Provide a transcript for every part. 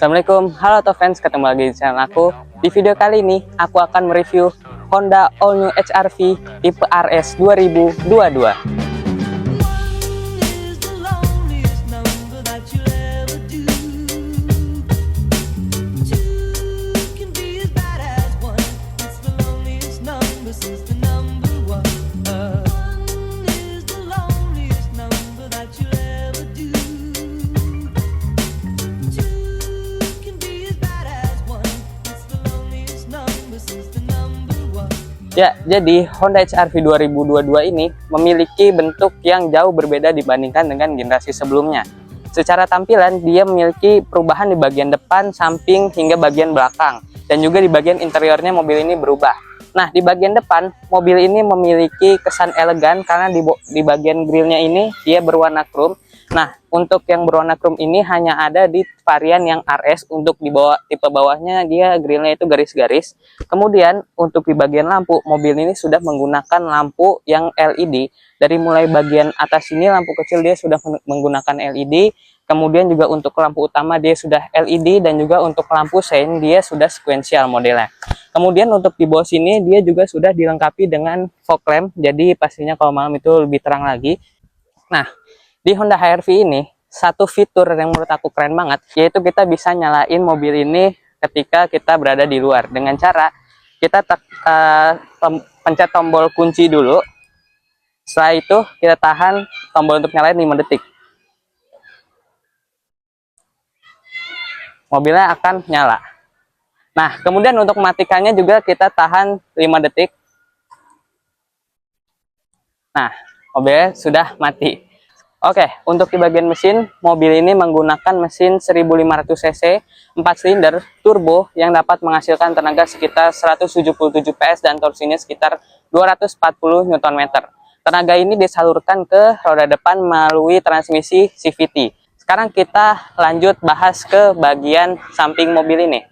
Assalamualaikum, halo Auto Fans, ketemu lagi di channel aku. Di video kali ini, aku akan mereview Honda All New HR-V tipe RS 2022. Ya, jadi Honda HR-V 2022 ini memiliki bentuk yang jauh berbeda dibandingkan dengan generasi sebelumnya. Secara tampilan, dia memiliki perubahan di bagian depan, samping, hingga bagian belakang. Dan juga di bagian interiornya mobil ini berubah. Nah, di bagian depan, mobil ini memiliki kesan elegan karena di bagian grillnya ini dia berwarna chrome. Nah, untuk yang berwarna chrome ini hanya ada di varian yang RS. Untuk di bawah tipe bawahnya dia grillnya itu garis-garis. Kemudian untuk di bagian lampu, mobil ini sudah menggunakan lampu yang LED. Dari mulai bagian atas ini lampu kecil dia sudah menggunakan LED. Kemudian juga untuk lampu utama dia sudah LED, dan juga untuk lampu sein dia sudah sequential modelnya. Kemudian untuk di bawah sini dia juga sudah dilengkapi dengan fog lamp. Jadi pastinya kalau malam itu lebih terang lagi. Nah, di Honda HR-V ini, satu fitur yang menurut aku keren banget, yaitu kita bisa nyalain mobil ini ketika kita berada di luar. Dengan cara kita pencet tombol kunci dulu. Setelah itu kita tahan tombol untuk nyalain 5 detik. Mobilnya akan nyala. Nah, kemudian untuk matikannya juga kita tahan 5 detik. Nah, mobilnya sudah mati. Oke, untuk di bagian mesin, mobil ini menggunakan mesin 1500 cc, 4 silinder, turbo yang dapat menghasilkan tenaga sekitar 177 PS dan torsinya sekitar 240 Nm. Tenaga ini disalurkan ke roda depan melalui transmisi CVT. Sekarang kita lanjut bahas ke bagian samping mobil ini.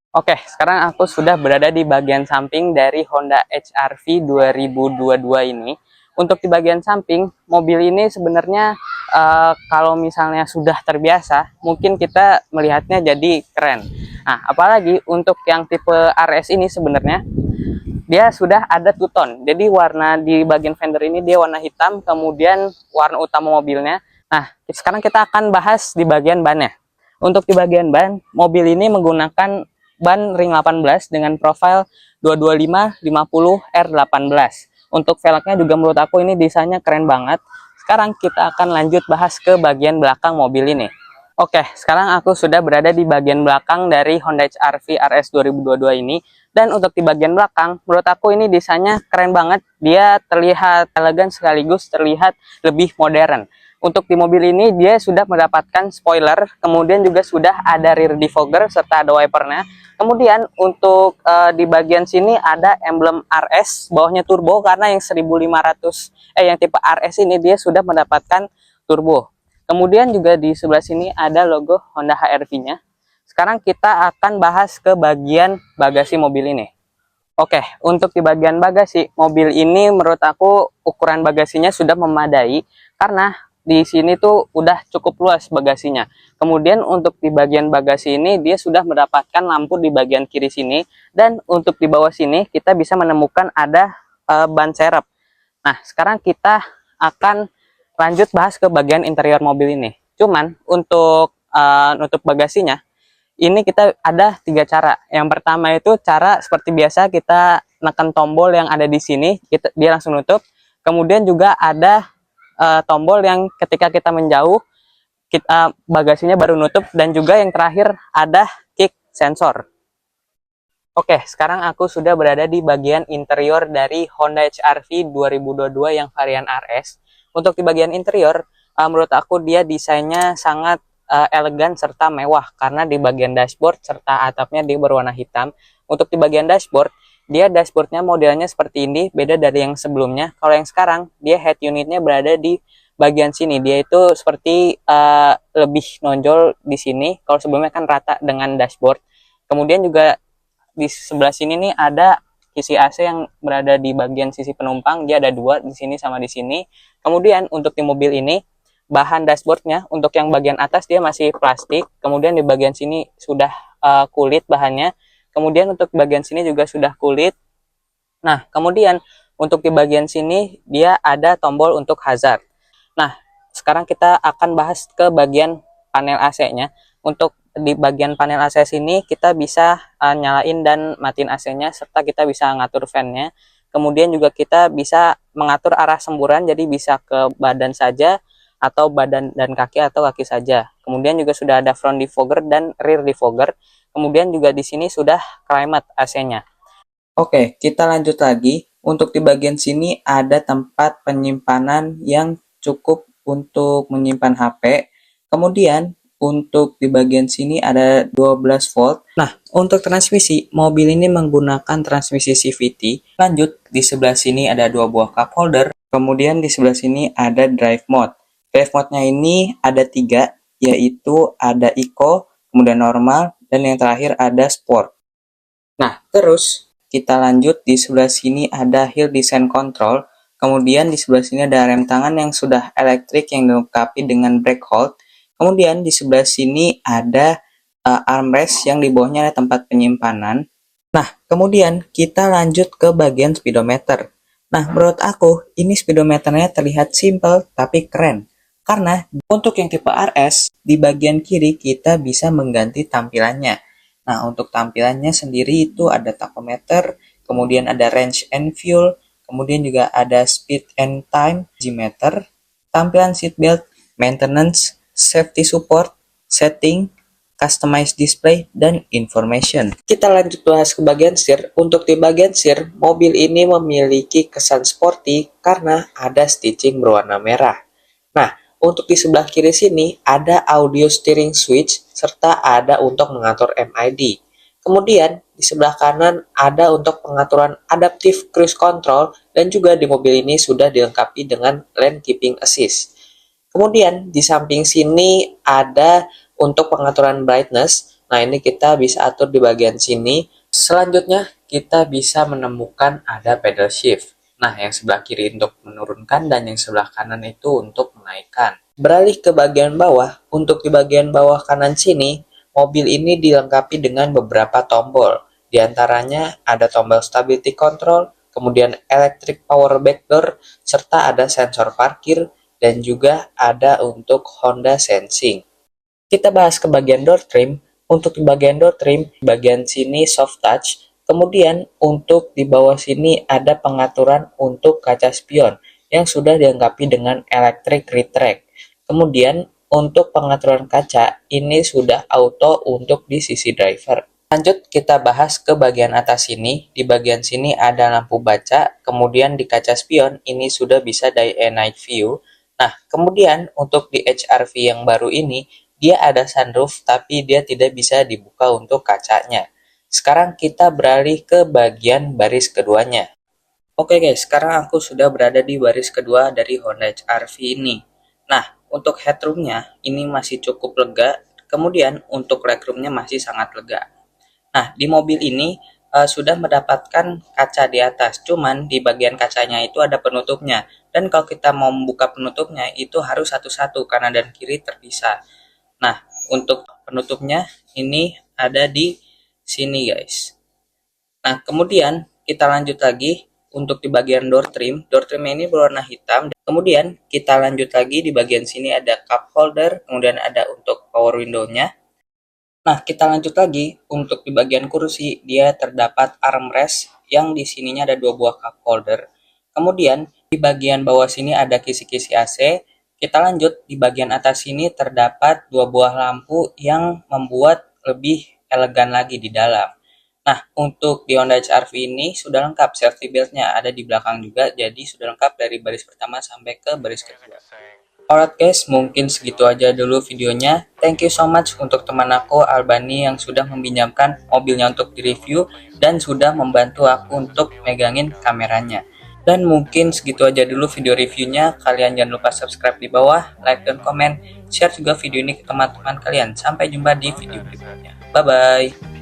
Oke, sekarang aku sudah berada di bagian samping dari Honda HR-V 2022 ini. Untuk di bagian samping, mobil ini sebenarnya kalau misalnya sudah terbiasa, mungkin kita melihatnya jadi keren. Nah, apalagi untuk yang tipe RS ini sebenarnya, dia sudah ada two-tone. Jadi warna di bagian fender ini dia warna hitam, kemudian warna utama mobilnya. Nah, sekarang kita akan bahas di bagian bannya. Untuk di bagian ban, mobil ini menggunakan ban ring 18 dengan profil 225/50R18. Untuk velgnya juga menurut aku ini desainnya keren banget. Sekarang kita akan lanjut bahas ke bagian belakang mobil ini. Oke, sekarang aku sudah berada di bagian belakang dari Honda HR-V RS 2022 ini. Dan untuk di bagian belakang, menurut aku ini desainnya keren banget. Dia terlihat elegan sekaligus terlihat lebih modern. Untuk di mobil ini dia sudah mendapatkan spoiler, kemudian juga sudah ada rear defogger serta ada wipernya. Kemudian untuk di bagian sini ada emblem RS, bawahnya turbo karena yang 1500 yang tipe RS ini dia sudah mendapatkan turbo. Kemudian juga di sebelah sini ada logo Honda HR-V-nya. Sekarang kita akan bahas ke bagian bagasi mobil ini. Oke, untuk di bagian bagasi mobil ini menurut aku ukuran bagasinya sudah memadai karena di sini tuh udah cukup luas bagasinya. Kemudian untuk di bagian bagasi ini dia sudah mendapatkan lampu di bagian kiri sini, dan untuk di bawah sini kita bisa menemukan ada ban serep. Nah, sekarang kita akan lanjut bahas ke bagian interior mobil ini. Cuman untuk nutup bagasinya ini kita ada 3 cara. Yang pertama itu cara seperti biasa kita nekan tombol yang ada di sini, dia langsung nutup. Kemudian juga ada tombol yang ketika kita menjauh bagasinya baru nutup, dan juga yang terakhir ada kick sensor. Oke, sekarang aku sudah berada di bagian interior dari Honda HR-V 2022 yang varian RS. Untuk di bagian interior, menurut aku dia desainnya sangat elegan serta mewah karena di bagian dashboard serta atapnya dia berwarna hitam. Untuk di bagian dashboard, dia dashboardnya modelnya seperti ini, beda dari yang sebelumnya. Kalau yang sekarang, dia head unitnya berada di bagian sini. Dia itu seperti lebih nonjol di sini. Kalau sebelumnya kan rata dengan dashboard. Kemudian juga di sebelah sini nih ada kisi AC yang berada di bagian sisi penumpang, dia ada dua di sini sama di sini. Kemudian untuk di mobil ini, bahan dashboardnya untuk yang bagian atas dia masih plastik, kemudian di bagian sini sudah kulit bahannya, kemudian untuk bagian sini juga sudah kulit. Nah, kemudian untuk di bagian sini dia ada tombol untuk hazard. Nah, sekarang kita akan bahas ke bagian panel AC-nya. Untuk di bagian panel AC sini kita bisa nyalain dan matiin AC-nya, serta kita bisa ngatur fan-nya. Kemudian juga kita bisa mengatur arah semburan, jadi bisa ke badan saja atau badan dan kaki atau kaki saja. Kemudian juga sudah ada front defogger dan rear defogger. Kemudian juga di sini sudah climate AC-nya. Oke, kita lanjut lagi. Untuk di bagian sini ada tempat penyimpanan yang cukup untuk menyimpan HP. Kemudian untuk di bagian sini ada 12 volt. Nah, untuk transmisi, mobil ini menggunakan transmisi CVT. Lanjut, di sebelah sini ada dua buah cup holder. Kemudian di sebelah sini ada drive mode. Drive mode-nya ini ada 3, yaitu ada Eco, kemudian normal, dan yang terakhir ada Sport. Nah, terus kita lanjut, di sebelah sini ada hill descent control. Kemudian di sebelah sini ada rem tangan yang sudah elektrik yang dilengkapi dengan brake hold. Kemudian di sebelah sini ada armrest yang di bawahnya ada tempat penyimpanan. Nah, kemudian kita lanjut ke bagian speedometer. Nah, menurut aku ini speedometernya terlihat simple tapi keren. Karena untuk yang tipe RS, di bagian kiri kita bisa mengganti tampilannya. Nah, untuk tampilannya sendiri itu ada tachometer, kemudian ada range and fuel, kemudian juga ada speed and time, G-meter, tampilan seatbelt, maintenance, safety support, setting, customized display, dan information. Kita lanjut bahas ke bagian setir. Untuk di bagian setir, mobil ini memiliki kesan sporty karena ada stitching berwarna merah. Nah, untuk di sebelah kiri sini ada audio steering switch serta ada untuk mengatur MID. Kemudian di sebelah kanan ada untuk pengaturan adaptive cruise control dan juga di mobil ini sudah dilengkapi dengan lane keeping assist. Kemudian di samping sini ada untuk pengaturan brightness. Nah, ini kita bisa atur di bagian sini. Selanjutnya kita bisa menemukan ada pedal shift. Nah, yang sebelah kiri untuk menurunkan dan yang sebelah kanan itu untuk menaikkan. Beralih ke bagian bawah, untuk di bagian bawah kanan sini, mobil ini dilengkapi dengan beberapa tombol. Di antaranya ada tombol stability control, kemudian electric power back door, serta ada sensor parkir, dan juga ada untuk Honda Sensing. Kita bahas ke bagian door trim. Untuk di bagian door trim, bagian sini soft touch. Kemudian untuk di bawah sini ada pengaturan untuk kaca spion yang sudah dilengkapi dengan electric retract. Kemudian untuk pengaturan kaca ini sudah auto untuk di sisi driver. Lanjut kita bahas ke bagian atas sini. Di bagian sini ada lampu baca, kemudian di kaca spion ini sudah bisa day and night view. Nah, kemudian untuk di HR-V yang baru ini dia ada sunroof tapi dia tidak bisa dibuka untuk kacanya. Sekarang kita beralih ke bagian baris keduanya. Oke guys, sekarang aku sudah berada di baris kedua dari Honda HR-V ini. Nah, untuk headroomnya ini masih cukup lega, kemudian untuk legroomnya masih sangat lega. Nah, di mobil ini sudah mendapatkan kaca di atas, cuman di bagian kacanya itu ada penutupnya. Dan kalau kita mau membuka penutupnya itu harus satu-satu, kanan dan kiri terpisah. Nah, untuk penutupnya ini ada di sini guys. Nah, kemudian kita lanjut lagi untuk di bagian door trim. Door trim ini berwarna hitam. Kemudian kita lanjut lagi di bagian sini ada cup holder, kemudian ada untuk power window-nya. Nah, kita lanjut lagi untuk di bagian kursi, dia terdapat armrest yang di sininya ada dua buah cup holder. Kemudian di bagian bawah sini ada kisi-kisi AC. Kita lanjut di bagian atas sini terdapat dua buah lampu yang membuat lebih elegan lagi di dalam. Nah, untuk di Honda HR-V ini sudah lengkap, safety belt-nya ada di belakang juga, jadi sudah lengkap dari baris pertama sampai ke baris kedua. Alright guys, mungkin segitu aja dulu videonya. Thank you so much untuk teman aku Albani yang sudah meminjamkan mobilnya untuk direview dan sudah membantu aku untuk megangin kameranya. Dan mungkin segitu aja dulu video reviewnya. Kalian jangan lupa subscribe di bawah, like dan komen, share juga video ini ke teman-teman kalian. Sampai jumpa di video berikutnya. Bye bye.